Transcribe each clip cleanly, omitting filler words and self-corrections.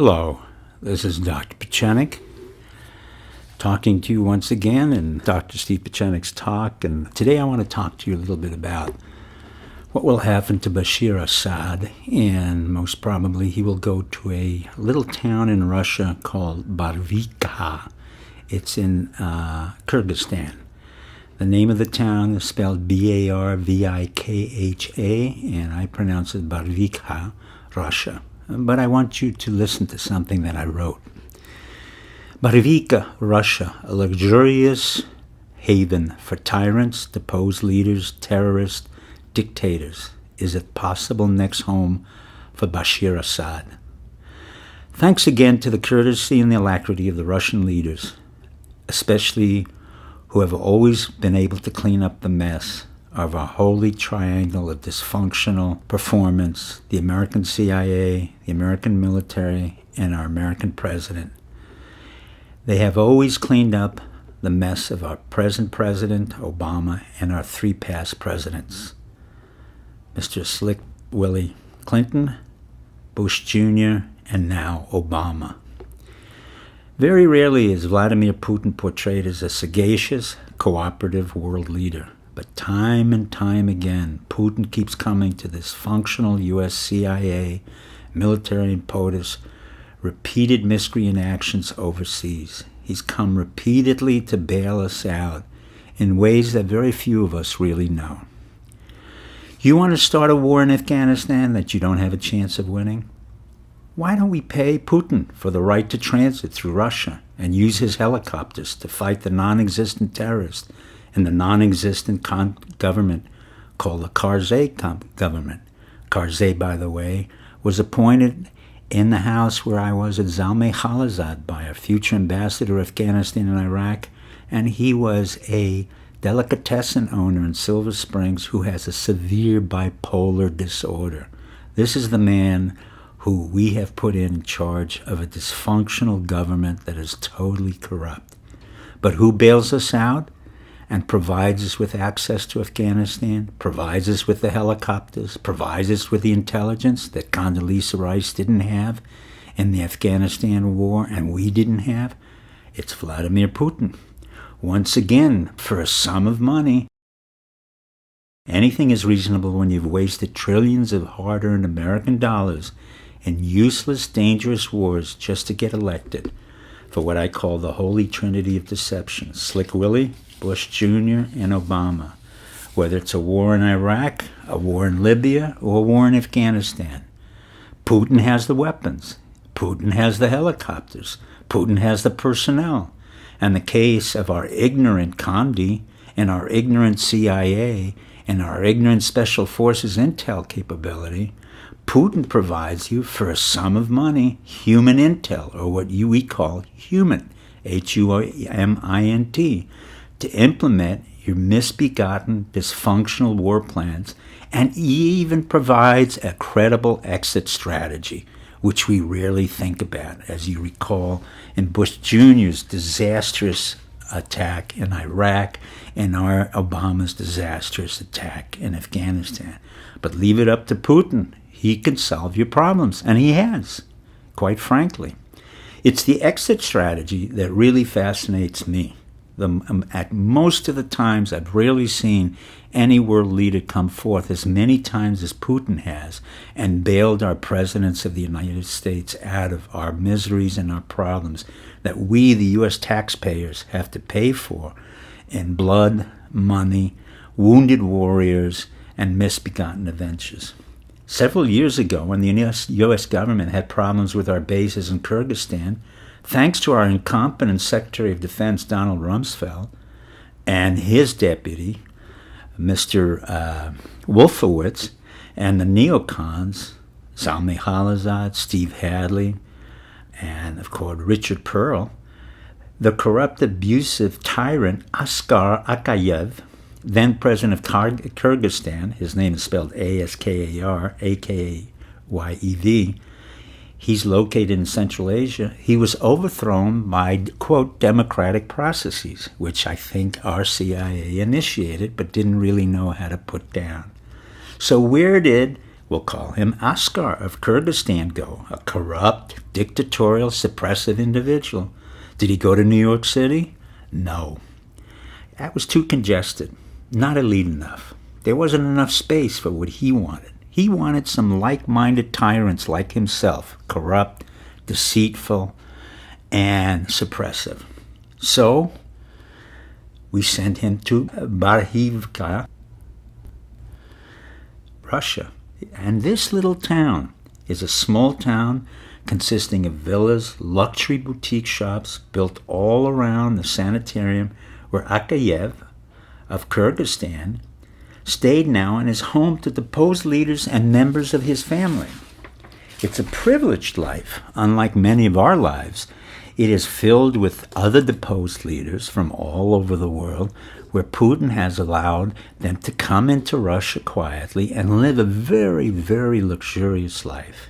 Hello, this is Dr. Pieczenik talking to you once again in Dr. Steve Pieczenik's talk, and today I want to talk to you a little bit about what will happen to Bashar Assad, and most probably he will go to a little town in Russia called Barvikha. It's in Kyrgyzstan. The name of the town is spelled B-A-R-V-I-K-H-A, and I pronounce it Barvikha, Russia. But I want you to listen to something that I wrote. Barvikha, Russia, a luxurious haven for tyrants, deposed leaders, terrorists, dictators. Is it possible next home for Bashar Assad? Thanks again to the courtesy and the alacrity of the Russian leaders, especially who have always been able to clean up the mess of our holy triangle of dysfunctional performance, the American CIA, the American military, and our American president. They have always cleaned up the mess of our present president, Obama, and our three past presidents, Mr. Slick Willie Clinton, Bush Jr., and now Obama. Very rarely is Vladimir Putin portrayed as a sagacious, cooperative world leader. But time and time again, Putin keeps coming to this functional U.S. CIA, military and POTUS, repeated miscreant actions overseas. He's come repeatedly to bail us out in ways that very few of us really know. You want to start a war in Afghanistan that you don't have a chance of winning? Why don't we pay Putin for the right to transit through Russia and use his helicopters to fight the non-existent terrorists and the non-existent government called the Karzai government? Karzai, by the way, was appointed in the house where I was at Zalmay Khalilzad by our future ambassador of Afghanistan and Iraq, and he was a delicatessen owner in Silver Springs who has a severe bipolar disorder. This is the man who we have put in charge of a dysfunctional government that is totally corrupt. But who bails us out and provides us with access to Afghanistan, provides us with the helicopters, provides us with the intelligence that Condoleezza Rice didn't have in the Afghanistan war and we didn't have? It's Vladimir Putin. Once again, for a sum of money. Anything is reasonable when you've wasted trillions of hard-earned American dollars in useless, dangerous wars just to get elected for what I call the holy trinity of deception: Slick Willie, Bush Jr., and Obama. Whether it's a war in Iraq, a war in Libya, or a war in Afghanistan, Putin has the weapons. Putin has the helicopters. Putin has the personnel. And the case of our ignorant Condi and our ignorant CIA and our ignorant Special Forces intel capability, Putin provides you for a sum of money human intel, or what we call human, H-U-M-I-N-T, to implement your misbegotten dysfunctional war plans, and he even provides a credible exit strategy, which we rarely think about, as you recall in Bush Jr.'s disastrous attack in Iraq and our Obama's disastrous attack in Afghanistan. But leave it up to Putin. He can solve your problems, and he has, quite frankly. It's the exit strategy that really fascinates me. At most of the times, I've rarely seen any world leader come forth as many times as Putin has and bailed our presidents of the United States out of our miseries and our problems that we, the U.S. taxpayers, have to pay for in blood, money, wounded warriors, and misbegotten adventures. Several years ago, when the U.S. government had problems with our bases in Kyrgyzstan, thanks to our incompetent Secretary of Defense, Donald Rumsfeld, and his deputy, Mr. Wolfowitz, and the neocons, Zalmay Khalilzad, Steve Hadley, and, of course, Richard Pearl, the corrupt, abusive tyrant Askar Akayev, then president of Kyrgyzstan, his name is spelled A-S-K-A-R, A-K-A-Y-E-V, he's located in Central Asia. He was overthrown by, quote, democratic processes, which I think our CIA initiated but didn't really know how to put down. So where did we'll call him Askar of Kyrgyzstan, go? A corrupt, dictatorial, suppressive individual. Did he go to New York City? No. That was too congested, not elite enough. There wasn't enough space for what he wanted. He wanted some like-minded tyrants like himself, corrupt, deceitful, and suppressive. So we sent him to Barhivka, Russia. And this little town is a small town consisting of villas, luxury boutique shops built all around the sanitarium where Akayev of Kyrgyzstan stayed now and is home to deposed leaders and members of his family. It's a privileged life, unlike many of our lives. It is filled with other deposed leaders from all over the world, where Putin has allowed them to come into Russia quietly and live a very, very luxurious life.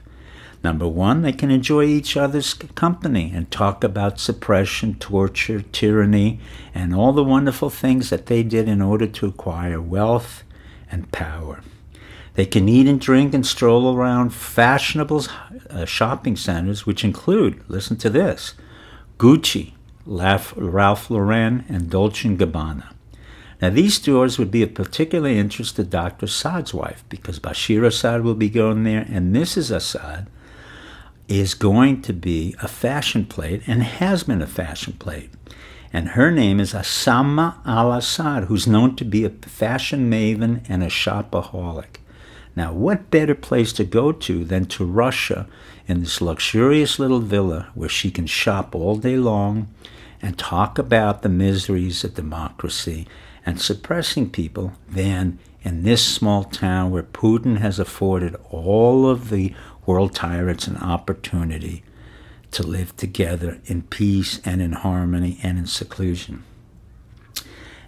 Number one, they can enjoy each other's company and talk about suppression, torture, tyranny, and all the wonderful things that they did in order to acquire wealth and power. They can eat and drink and stroll around fashionable shopping centers, which include, listen to this, Gucci, Ralph Lauren, and Dolce & Gabbana. Now, these stores would be of particular interest to Dr. Assad's wife, because Bashir Assad will be going there, and Mrs. Assad is going to be a fashion plate and has been a fashion plate. And her name is Asama al-Assad, who's known to be a fashion maven and a shopaholic. Now, what better place to go to than to Russia in this luxurious little villa where she can shop all day long and talk about the miseries of democracy and suppressing people than in this small town where Putin has afforded all of the world tyrants an opportunity to live together in peace and in harmony and in seclusion.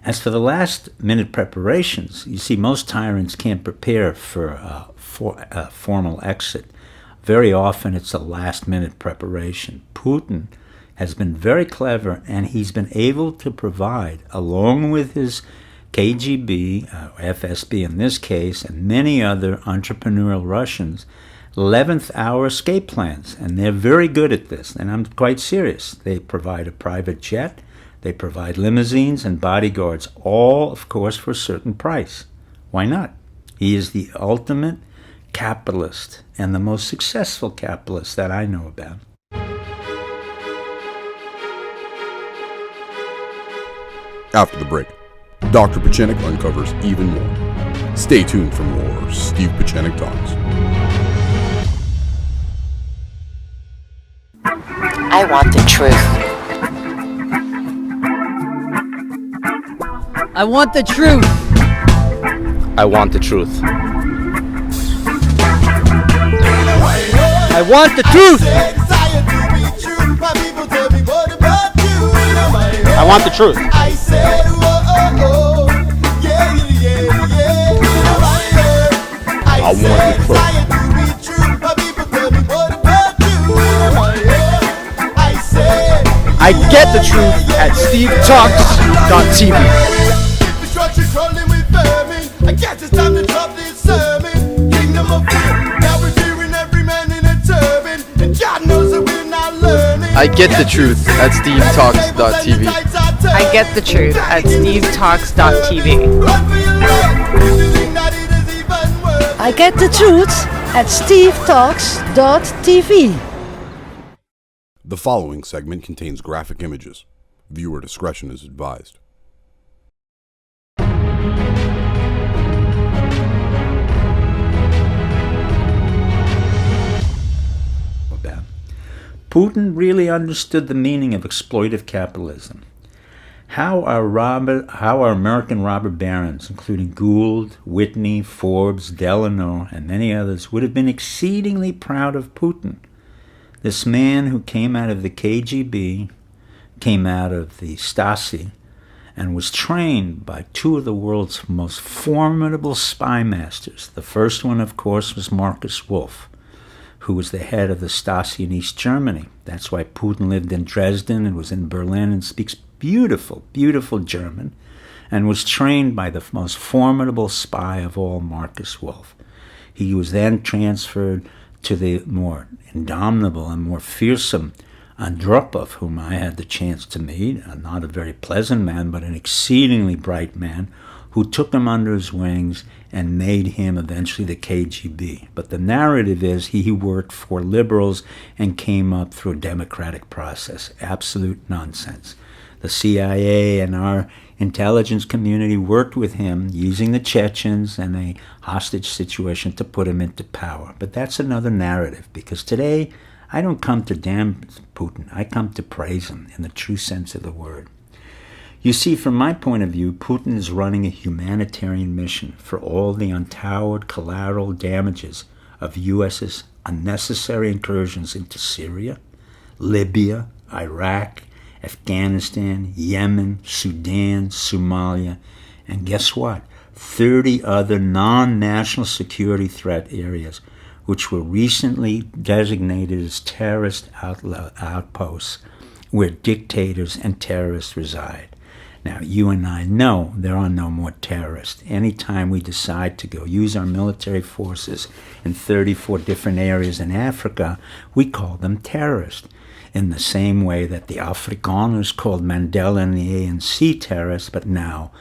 As for the last-minute preparations, you see, most tyrants can't prepare for a formal exit. Very often it's a last-minute preparation. Putin has been very clever, and he's been able to provide, along with his KGB, FSB in this case, and many other entrepreneurial Russians, 11th hour escape plans. And they're very good at this, and I'm quite serious. They provide a private jet, they provide limousines and bodyguards, all, of course, for a certain price. Why not? He is the ultimate capitalist and the most successful capitalist that I know about. After the break, Dr. Pieczenik uncovers even more. Stay tuned for more Steve Pieczenik Talks. I want the truth. I want the truth. I want the truth. I want the truth. I want the truth. I want the truth. I get the truth at stevetalks.tv. I guess it's time to drop this sermon. Kingdom of fear. Now we're fearing every man in a turban. And God knows that we're not learning. I get the truth at stevetalks.tv. I get the truth at stevetalks.tv. I get the truth at stevetalks.tv. The following segment contains graphic images. Viewer discretion is advised. Putin really understood the meaning of exploitive capitalism. How our American robber barons, including Gould, Whitney, Forbes, Delano, and many others, would have been exceedingly proud of Putin. This man who came out of the KGB, came out of the Stasi, and was trained by two of the world's most formidable spy masters. The first one, of course, was Marcus Wolf, who was the head of the Stasi in East Germany. That's why Putin lived in Dresden and was in Berlin and speaks beautiful, beautiful German, and was trained by the most formidable spy of all, Marcus Wolf. He was then transferred to the more indomitable and more fearsome Andropov, whom I had the chance to meet, not a very pleasant man, but an exceedingly bright man, who took him under his wings and made him eventually the KGB. But the narrative is he worked for liberals and came up through a democratic process. Absolute nonsense. The CIA and our intelligence community worked with him using the Chechens and a hostage situation to put him into power. But that's another narrative, because today I don't come to damn Putin. I come to praise him in the true sense of the word. You see, from my point of view, Putin is running a humanitarian mission for all the untoward collateral damages of U.S.'s unnecessary incursions into Syria, Libya, Iraq, Afghanistan, Yemen, Sudan, Somalia, and guess what? 30 other non-national security threat areas which were recently designated as terrorist outposts where dictators and terrorists reside. Now, you and I know there are no more terrorists. Anytime we decide to go use our military forces in 34 different areas in Africa, we call them terrorists. In the same way that the Afrikaners called Mandela and the ANC terrorists, but now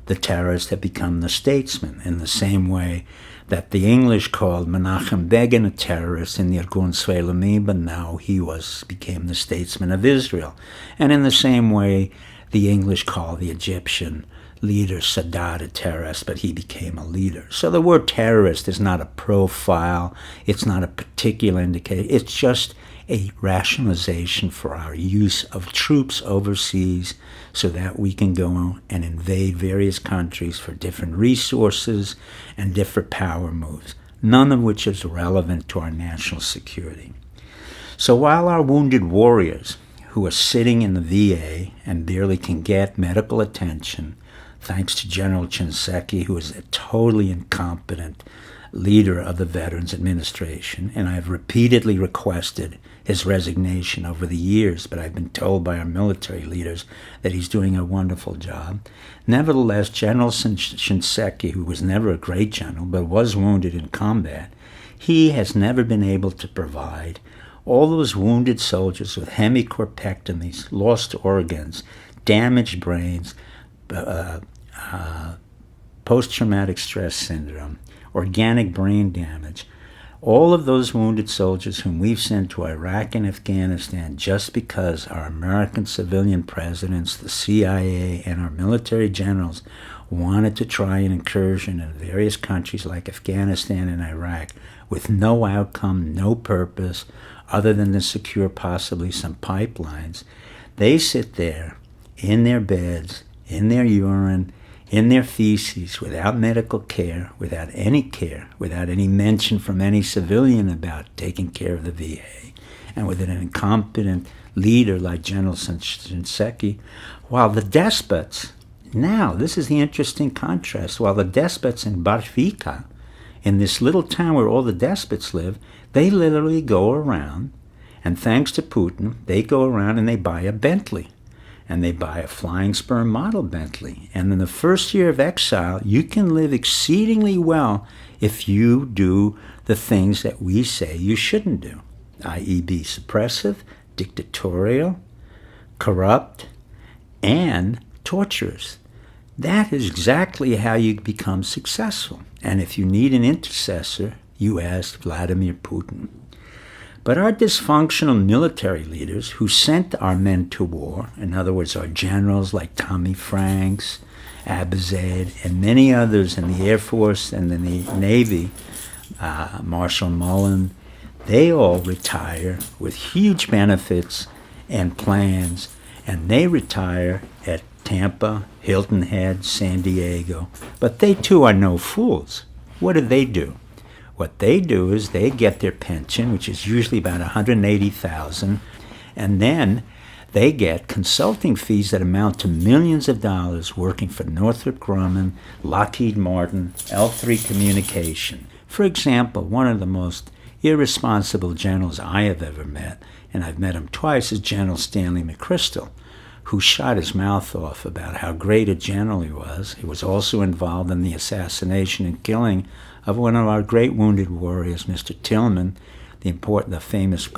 the terrorists have become the statesmen. In the same way that the English called Menachem Begin a terrorist in the Irgun Sveilami, but now he became the statesman of Israel. And in the same way, the English called the Egyptian leader Sadat a terrorist, but he became a leader. So the word terrorist is not a profile, it's not a particular indicator, it's just a rationalization for our use of troops overseas so that we can go and invade various countries for different resources and different power moves, none of which is relevant to our national security. So while our wounded warriors who are sitting in the VA and barely can get medical attention, thanks to General Shinseki, who is a totally incompetent leader of the Veterans Administration, and I have repeatedly requested his resignation over the years, but I've been told by our military leaders that he's doing a wonderful job. Nevertheless, General Shinseki, who was never a great general, but was wounded in combat, he has never been able to provide all those wounded soldiers with hemicorpectomies, lost organs, damaged brains, post-traumatic stress syndrome, organic brain damage, all of those wounded soldiers whom we've sent to Iraq and Afghanistan just because our American civilian presidents, the CIA, and our military generals wanted to try an incursion in various countries like Afghanistan and Iraq with no outcome, no purpose, other than to secure possibly some pipelines. They sit there in their beds, in their urine, in their feces, without medical care, without any mention from any civilian about taking care of the VA, and with an incompetent leader like General Shinseki, while the despots, now this is the interesting contrast, while the despots in Barvika, in this little town where all the despots live, they literally go around, and thanks to Putin, they go around and they buy a Bentley. And they buy a flying sperm model Bentley. And in the first year of exile, you can live exceedingly well if you do the things that we say you shouldn't do, i.e. be suppressive, dictatorial, corrupt, and torturous. That is exactly how you become successful. And if you need an intercessor, you ask Vladimir Putin. But our dysfunctional military leaders who sent our men to war, in other words, our generals like Tommy Franks, Abizad, and many others in the Air Force and in the Navy, Marshal Mullen, they all retire with huge benefits and plans, and they retire at Tampa, Hilton Head, San Diego. But they too are no fools. What do? What they do is they get their pension, which is usually about $180,000, and then they get consulting fees that amount to millions of dollars working for Northrop Grumman, Lockheed Martin, L3 Communication. For example, one of the most irresponsible generals I have ever met, and I've met him twice, is General Stanley McChrystal, who shot his mouth off about how great a general he was. He was also involved in the assassination and killing of one of our great wounded warriors, Mr. Tillman, the famous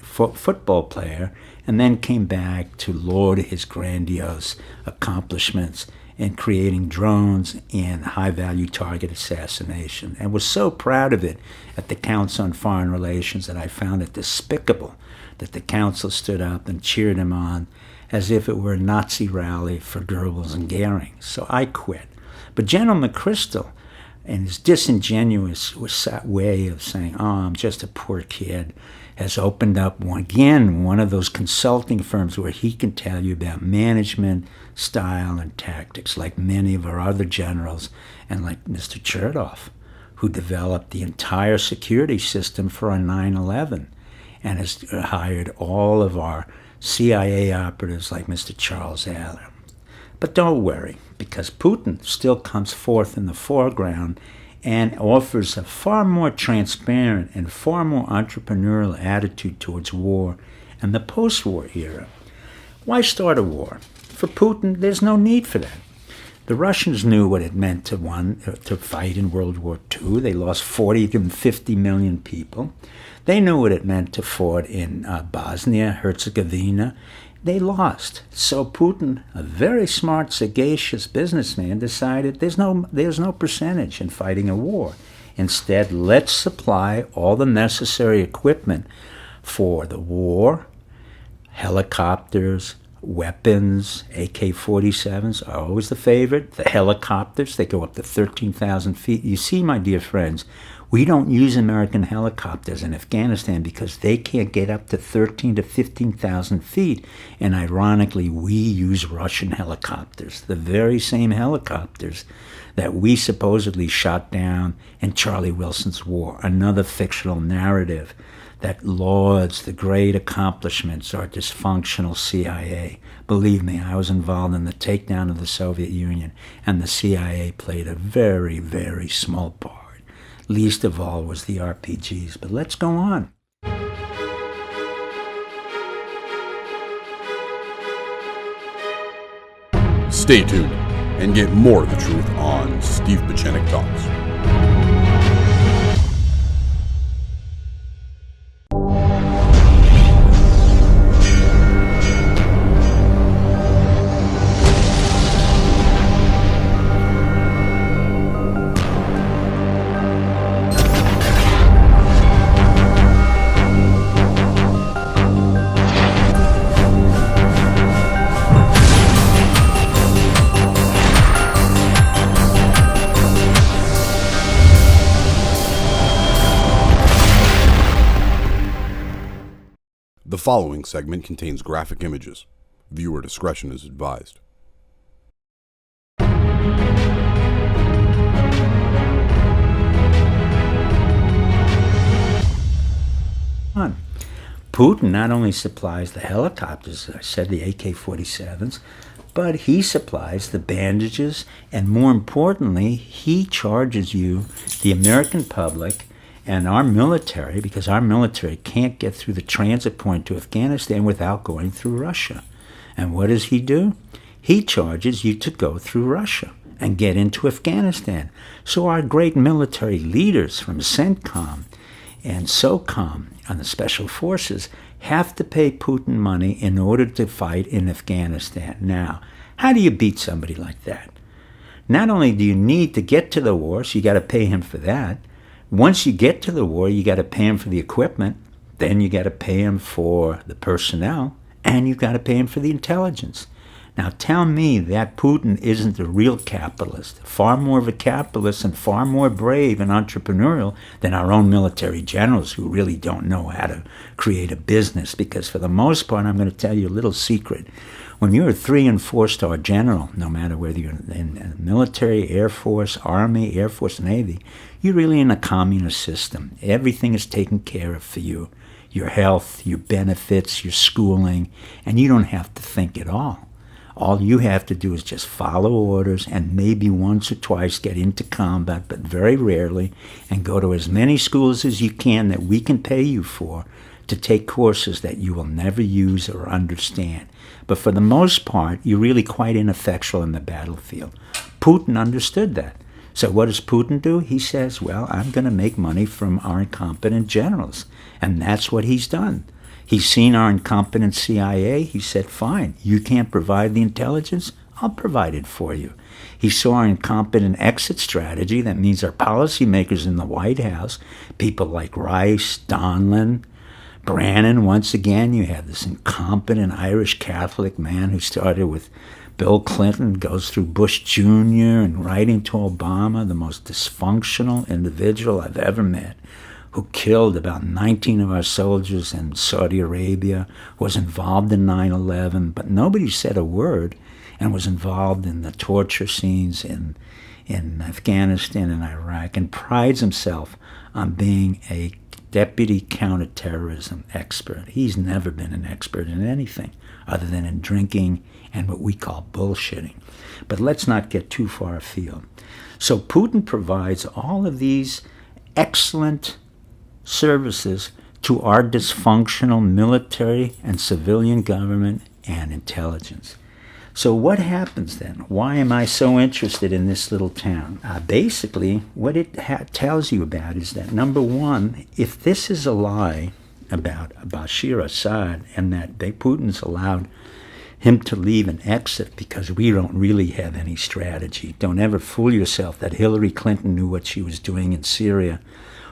football player, and then came back to laud his grandiose accomplishments in creating drones and high-value target assassination, and was so proud of it at the Council on Foreign Relations that I found it despicable that the Council stood up and cheered him on as if it were a Nazi rally for Goebbels and Goering. So I quit. But General McChrystal, and his disingenuous way of saying, oh, I'm just a poor kid, has opened up, one of those consulting firms where he can tell you about management, style, and tactics, like many of our other generals, and like Mr. Chertoff, who developed the entire security system for a 9/11, and has hired all of our CIA operatives like Mr. Charles Allen. But don't worry, because Putin still comes forth in the foreground and offers a far more transparent and far more entrepreneurial attitude towards war and the post-war era. Why start a war? For Putin, there's no need for that. The Russians knew what it meant to fight in World War II. They lost 40 to 50 million people. They knew what it meant to fight in Bosnia, Herzegovina. They lost. So Putin, a very smart, sagacious businessman, decided there's no percentage in fighting a war. Instead, let's supply all the necessary equipment for the war, helicopters, weapons, AK-47s are always the favorite. The helicopters, they go up to 13,000 feet. You see, my dear friends, we don't use American helicopters in Afghanistan because they can't get up to 13 to 15,000 feet. And ironically, we use Russian helicopters, the very same helicopters that we supposedly shot down in Charlie Wilson's war, another fictional narrative that lauds the great accomplishments of our dysfunctional CIA. Believe me, I was involved in the takedown of the Soviet Union, and the CIA played a very, very small part. Least of all was the RPGs. But let's go on. Stay tuned and get more of the truth on Steve Pieczenik Talks. The following segment contains graphic images. Viewer discretion is advised. Putin not only supplies the helicopters, as I said, the AK-47s, but he supplies the bandages, and more importantly, he charges you, the American public, and our military, because our military can't get through the transit point to Afghanistan without going through Russia. And what does he do? He charges you to go through Russia and get into Afghanistan. So our great military leaders from CENTCOM and SOCOM and the Special Forces have to pay Putin money in order to fight in Afghanistan. Now, how do you beat somebody like that? Not only do you need to get to the war, so you got to pay him for that. Once you get to the war, you got to pay him for the equipment, then you got to pay him for the personnel, and you got to pay him for the intelligence. Now tell me that Putin isn't a real capitalist, far more of a capitalist and far more brave and entrepreneurial than our own military generals who really don't know how to create a business. Because for the most part, I'm going to tell you a little secret. When you're a 3- and 4-star general, no matter whether you're in the military, Air Force, Army, Air Force, Navy, you're really in a communist system. Everything is taken care of for you. Your health, your benefits, your schooling, and you don't have to think at all. All you have to do is just follow orders and maybe once or twice get into combat, but very rarely, and go to as many schools as you can that we can pay you for to take courses that you will never use or understand. But for the most part, you're really quite ineffectual in the battlefield. Putin understood that. So what does Putin do? He says, well, I'm going to make money from our incompetent generals. And that's what he's done. He's seen our incompetent CIA. He said, fine, you can't provide the intelligence, I'll provide it for you. He saw our incompetent exit strategy. That means our policymakers in the White House, people like Rice, Donlan, Brannan. Once again, you have this incompetent Irish Catholic man who started with Bill Clinton, goes through Bush Jr. and writing to Obama, the most dysfunctional individual I've ever met, who killed about 19 of our soldiers in Saudi Arabia, was involved in 9/11, but nobody said a word, and was involved in the torture scenes in Afghanistan and Iraq, and prides himself on being a deputy counterterrorism expert. He's never been an expert in anything other than in drinking and what we call bullshitting. But let's not get too far afield. So Putin provides all of these excellent services to our dysfunctional military and civilian government and intelligence. So what happens then? Why am I so interested in this little town? Basically, what it tells you about is that, number one, if this is a lie about Bashar Assad and that Putin's allowed him to leave and exit because we don't really have any strategy. Don't ever fool yourself that Hillary Clinton knew what she was doing in Syria,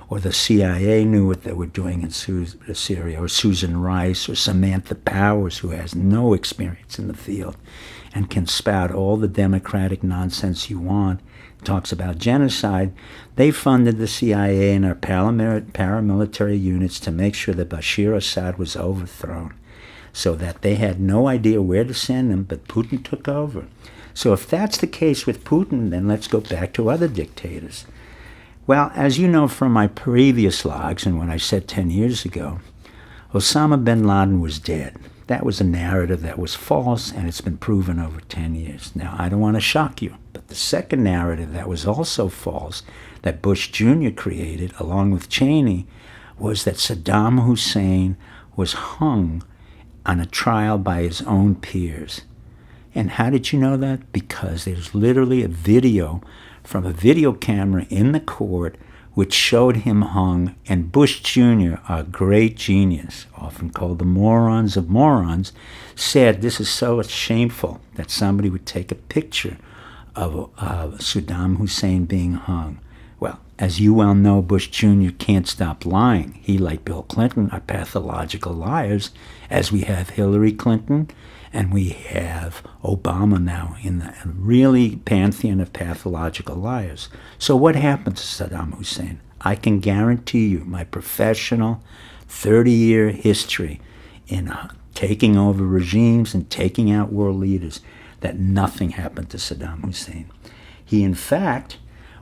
or the CIA knew what they were doing in Syria, or Susan Rice, or Samantha Powers, who has no experience in the field and can spout all the democratic nonsense you want, talks about genocide. They funded the CIA and our paramilitary units to make sure that Bashar Assad was overthrown, so that they had no idea where to send him, but Putin took over. So if that's the case with Putin, then let's go back to other dictators. Well, as you know from my previous logs and what I said 10 years ago, Osama bin Laden was dead. That was a narrative that was false, and it's been proven over 10 years. Now, I don't want to shock you, but the second narrative that was also false, that Bush Jr. created along with Cheney, was that Saddam Hussein was hung on a trial by his own peers. And how did you know that? Because there's literally a video from a video camera in the court which showed him hung, and Bush Jr., a great genius, often called the morons of morons, said this is so shameful that somebody would take a picture of Saddam Hussein being hung. Well, as you well know, Bush Jr. can't stop lying. He, like Bill Clinton, are pathological liars, as we have Hillary Clinton and we have Obama now in the really pantheon of pathological liars. So what happened to Saddam Hussein? I can guarantee you my professional 30-year history in taking over regimes and taking out world leaders, that nothing happened to Saddam Hussein. He, in fact,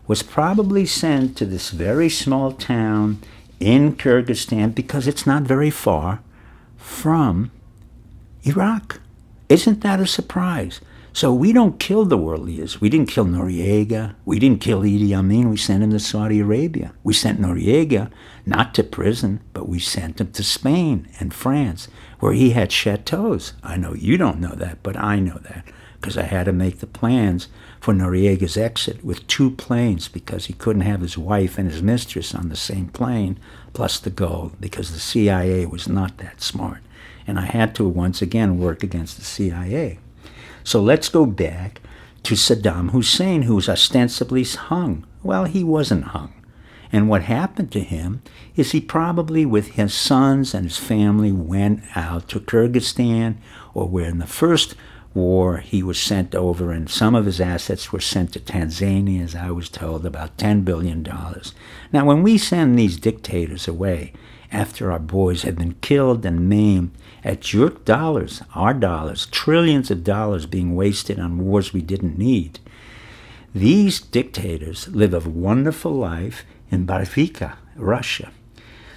was probably sent to this very small town in Kyrgyzstan because it's not very far from Iraq. Isn't that a surprise? So we don't kill the world leaders. We didn't kill Noriega. We didn't kill Idi Amin. We sent him to Saudi Arabia. We sent Noriega not to prison, but we sent him to Spain and France, where he had chateaus. I know you don't know that, but I know that, because I had to make the plans for Noriega's exit with 2 planes because he couldn't have his wife and his mistress on the same plane, plus the gold, because the CIA was not that smart. And I had to, once again, work against the CIA. So let's go back to Saddam Hussein, who was ostensibly hung. Well, he wasn't hung. And what happened to him is he probably, with his sons and his family, went out to Kyrgyzstan, or where in the first war he was sent over, and some of his assets were sent to Tanzania, as I was told, about $10 billion. Now, when we send these dictators away after our boys have been killed and maimed, at your dollars, our dollars, trillions of dollars being wasted on wars we didn't need, these dictators live a wonderful life in Barvika, Russia.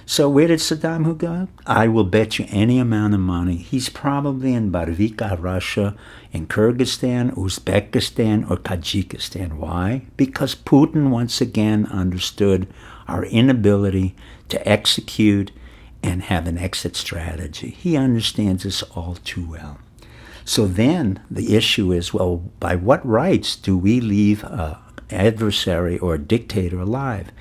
So where did Saddam go? I will bet you any amount of money he's probably in Barvika, Russia, in Kyrgyzstan, Uzbekistan, or Tajikistan. Why? Because Putin once again understood our inability to execute and have an exit strategy. He understands this all too well. So then the issue is, well, by what rights do we leave a adversary or a dictator alive.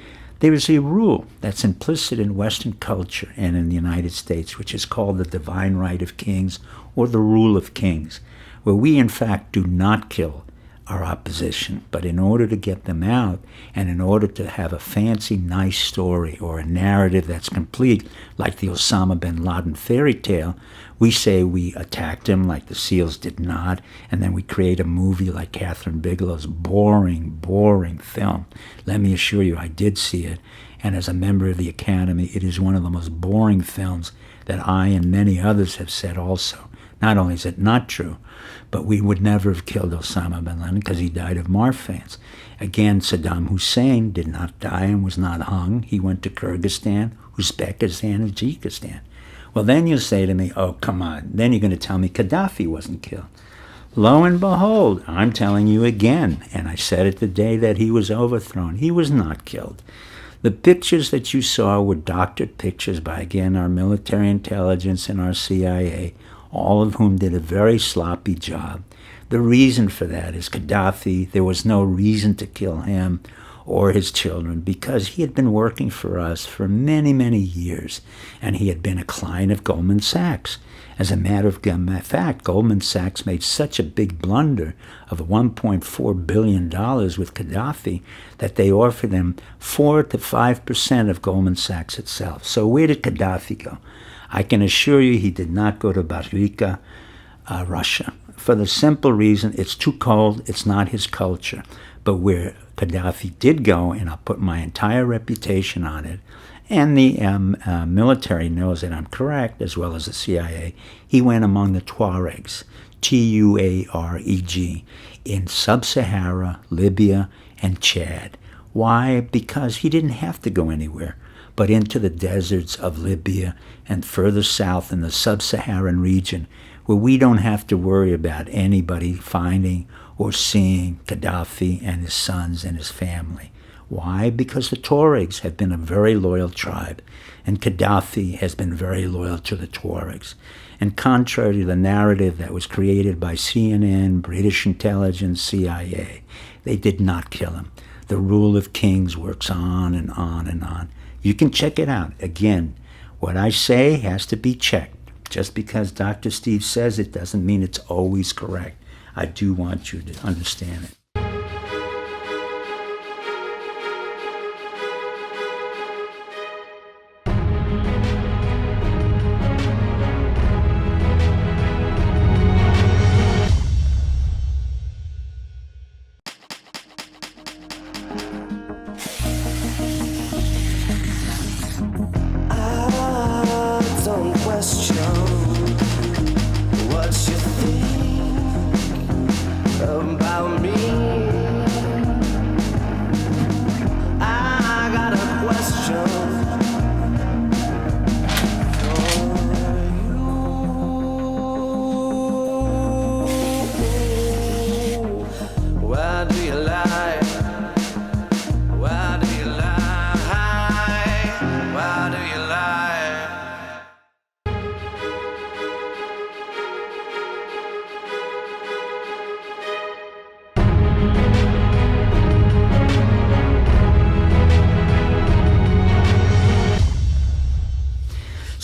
There is a rule that's implicit in Western culture and in the United States, which is called the divine right of kings or the rule of kings, where we in fact do not kill our opposition, but in order to get them out and in order to have a fancy, nice story or a narrative that's complete, like the Osama bin Laden fairy tale, we say we attacked him like the SEALs did not, and then we create a movie like Catherine Bigelow's boring, boring film. Let me assure you, I did see it, and as a member of the Academy, it is one of the most boring films that I and many others have said also. Not only is it not true, but we would never have killed Osama bin Laden because he died of Marfan's. Again, Saddam Hussein did not die and was not hung. He went to Kyrgyzstan, Uzbekistan, and Tajikistan. Well, then you'll say to me, oh, come on. Then you're going to tell me Gaddafi wasn't killed. Lo and behold, I'm telling you again, and I said it the day that he was overthrown, he was not killed. The pictures that you saw were doctored pictures by, again, our military intelligence and our CIA, all of whom did a very sloppy job. The reason for that is Gaddafi, there was no reason to kill him or his children because he had been working for us for many, many years, and he had been a client of Goldman Sachs. As a matter of fact, Goldman Sachs made such a big blunder of $1.4 billion with Gaddafi that they offered him 4 to 5% of Goldman Sachs itself. So where did Gaddafi go? I can assure you he did not go to Baryka, Russia, for the simple reason it's too cold, it's not his culture. But where Gaddafi did go, and I'll put my entire reputation on it, and the military knows that I'm correct, as well as the CIA, he went among the Tuaregs, Tuareg, in sub-Sahara, Libya, and Chad. Why? Because he didn't have to go anywhere but into the deserts of Libya and further south in the sub-Saharan region, where we don't have to worry about anybody finding or seeing Gaddafi and his sons and his family. Why? Because the Tuaregs have been a very loyal tribe, and Gaddafi has been very loyal to the Tuaregs. And contrary to the narrative that was created by CNN, British intelligence, CIA, they did not kill him. The rule of kings works on and on and on. You can check it out. Again, what I say has to be checked. Just because Dr. Steve says it doesn't mean it's always correct. I do want you to understand it.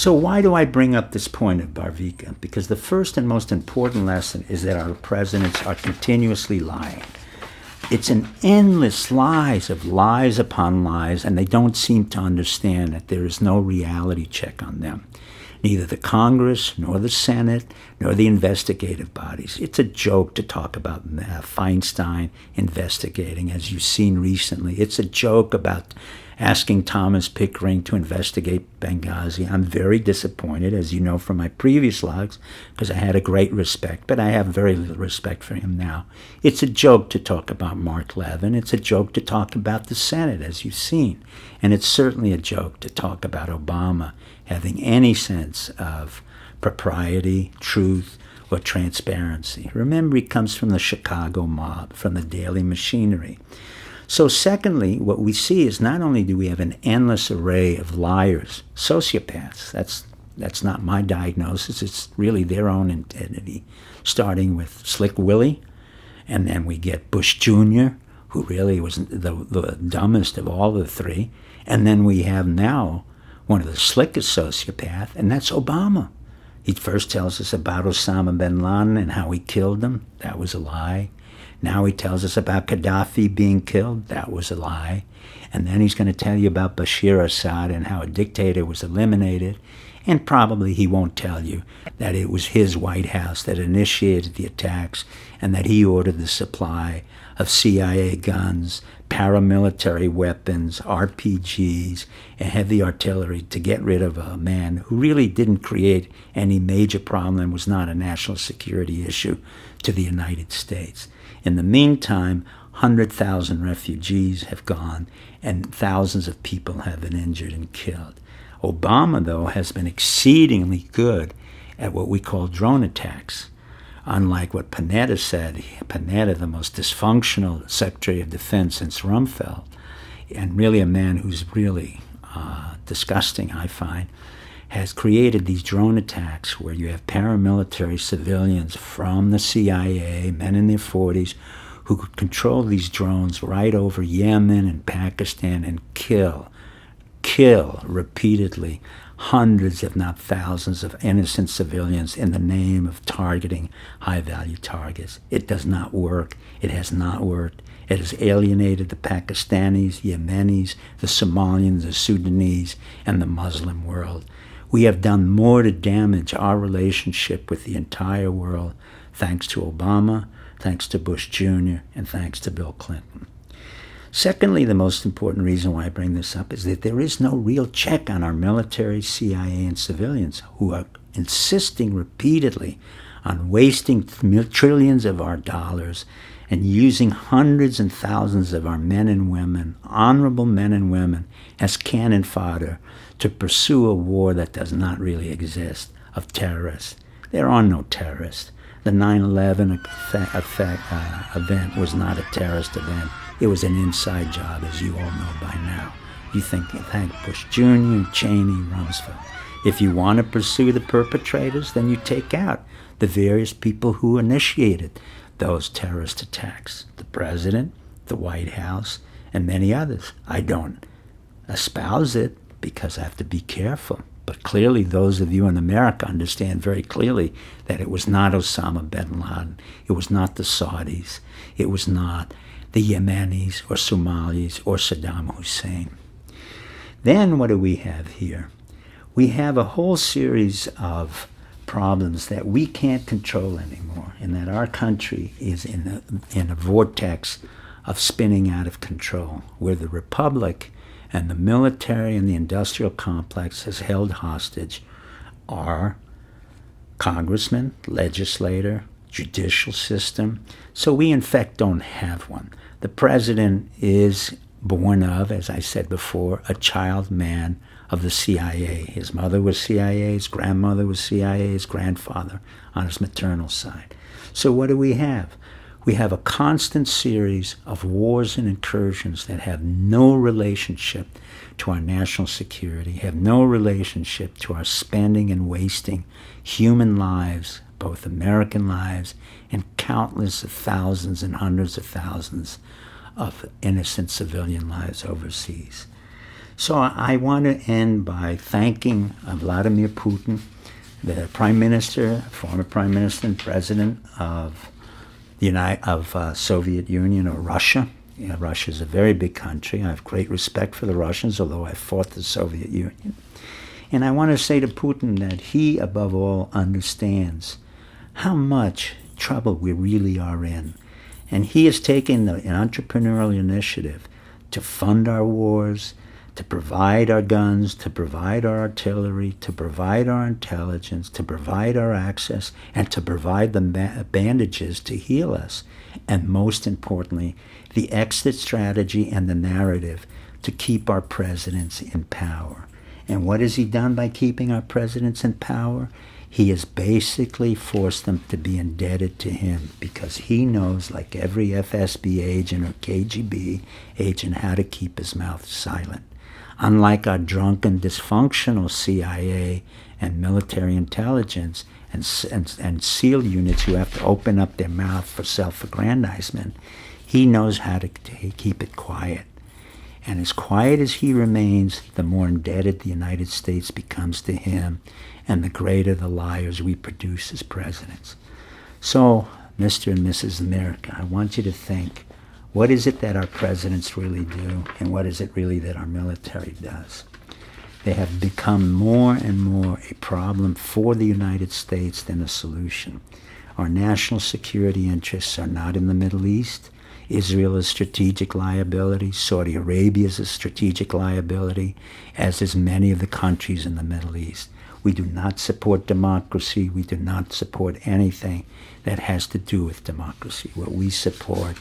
So why do I bring up this point of Baryka? Because the first and most important lesson is that our presidents are continuously lying. It's an endless lies upon lies, and they don't seem to understand that there is no reality check on them. Neither the Congress, nor the Senate, nor the investigative bodies. It's a joke to talk about Feinstein investigating, as you've seen recently. It's a joke about asking Thomas Pickering to investigate Benghazi. I'm very disappointed, as you know from my previous logs, because I had a great respect, but I have very little respect for him now. It's a joke to talk about Mark Levin. It's a joke to talk about the Senate, as you've seen. And it's certainly a joke to talk about Obama having any sense of propriety, truth, or transparency. Remember, he comes from the Chicago mob, from the Daily Machinery. So secondly, what we see is not only do we have an endless array of liars, sociopaths, that's not my diagnosis, it's really their own entity, starting with Slick Willie, and then we get Bush Jr., who really was the dumbest of all the three. And then we have now one of the slickest sociopaths, and that's Obama. He first tells us about Osama bin Laden and how he killed him. That was a lie. Now he tells us about Gaddafi being killed. That was a lie. And then he's going to tell you about Bashir Assad and how a dictator was eliminated. And probably he won't tell you that it was his White House that initiated the attacks and that he ordered the supply of CIA guns, paramilitary weapons, RPGs, and heavy artillery to get rid of a man who really didn't create any major problem and was not a national security issue to the United States. In the meantime, 100,000 refugees have gone and thousands of people have been injured and killed. Obama, though, has been exceedingly good at what we call drone attacks. Unlike what Panetta said, Panetta, the most dysfunctional Secretary of Defense since Rumsfeld, and really a man who's really disgusting, I find, has created these drone attacks where you have paramilitary civilians from the CIA, men in their 40s, who could control these drones right over Yemen and Pakistan and kill repeatedly hundreds, if not thousands, of innocent civilians in the name of targeting high-value targets. It does not work. It has not worked. It has alienated the Pakistanis, Yemenis, the Somalians, the Sudanese, and the Muslim world. We have done more to damage our relationship with the entire world thanks to Obama, thanks to Bush Jr., and thanks to Bill Clinton. Secondly, the most important reason why I bring this up is that there is no real check on our military, CIA, and civilians who are insisting repeatedly on wasting trillions of our dollars and using hundreds and thousands of our men and women, honorable men and women, as cannon fodder to pursue a war that does not really exist, of terrorists. There are no terrorists. The 9/11 event was not a terrorist event. It was an inside job, as you all know by now. You thank Bush Jr., Cheney, Rumsfeld. If you want to pursue the perpetrators, then you take out the various people who initiated those terrorist attacks. The president, the White House, and many others. I don't espouse it because I have to be careful. But clearly those of you in America understand very clearly that it was not Osama bin Laden. It was not the Saudis. It was not the Yemenis or Somalis or Saddam Hussein. Then what do we have here? We have a whole series of problems that we can't control anymore, and that our country is in a vortex of spinning out of control, where the Republic and the military and the industrial complex has held hostage our congressman, legislator, judicial system. So we, in fact, don't have one. The president is born of, as I said before, a child man of the CIA. His mother was CIA, his grandmother was CIA, his grandfather on his maternal side. So what do we have? We have a constant series of wars and incursions that have no relationship to our national security, have no relationship to our spending and wasting human lives, both American lives and countless of thousands and hundreds of thousands of innocent civilian lives overseas. So I want to end by thanking Vladimir Putin, the Prime Minister, former Prime Minister and President of Soviet Union or Russia. Russia is a very big country. I have great respect for the Russians, although I fought the Soviet Union. And I want to say to Putin that he, above all, understands how much trouble we really are in. And he has taken an entrepreneurial initiative to fund our wars, to provide our guns, to provide our artillery, to provide our intelligence, to provide our access, and to provide the bandages to heal us. And most importantly, the exit strategy and the narrative to keep our presidents in power. And what has he done by keeping our presidents in power? He has basically forced them to be indebted to him because he knows, like every FSB agent or KGB agent, how to keep his mouth silent. Unlike our drunken, dysfunctional CIA and military intelligence and SEAL units who have to open up their mouth for self-aggrandizement, He knows how to keep it quiet. And as quiet as he remains, the more indebted the United States becomes to him, and the greater the liars we produce as presidents. So, Mr. and Mrs. America, I want you to think, what is it that our presidents really do, and what is it really that our military does? They have become more and more a problem for the United States than a solution. Our national security interests are not in the Middle East. Israel is strategic liability. Saudi Arabia is a strategic liability, as is many of the countries in the Middle East. We do not support democracy. We do not support anything that has to do with democracy. What we support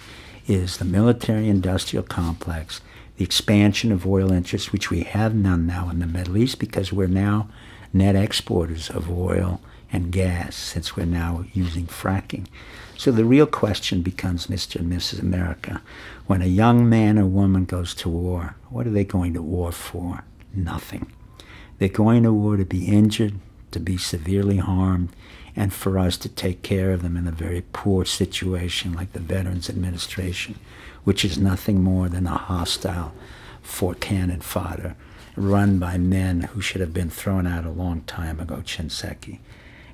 is the military-industrial complex, the expansion of oil interests, which we have none now in the Middle East because we're now net exporters of oil and gas since we're now using fracking. So the real question becomes, Mr. and Mrs. America, when a young man or woman goes to war, what are they going to war for? Nothing. They're going to war to be injured, to be severely harmed, and for us to take care of them in a very poor situation like the Veterans Administration, which is nothing more than a hostile Fort Cannon fodder run by men who should have been thrown out a long time ago, Shinseki.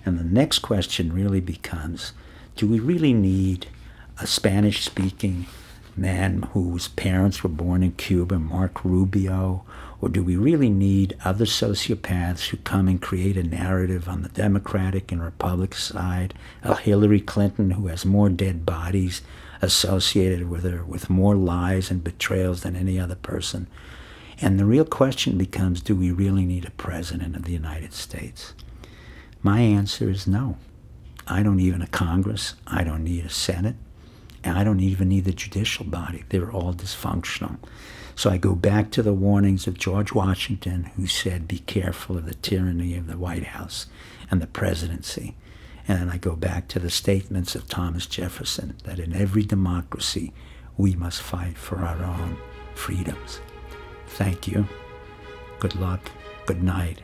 And the next question really becomes, do we really need a Spanish-speaking man whose parents were born in Cuba, Mark Rubio, or do we really need other sociopaths who come and create a narrative on the Democratic and Republican side, a Hillary Clinton who has more dead bodies associated with her, with more lies and betrayals than any other person? And the real question becomes, do we really need a president of the United States? My answer is no. I don't need a Congress. I don't need a Senate. And I don't even need the judicial body. They're all dysfunctional. So I go back to the warnings of George Washington, who said, be careful of the tyranny of the White House and the presidency. And then I go back to the statements of Thomas Jefferson, that in every democracy, we must fight for our own freedoms. Thank you. Good luck. Good night.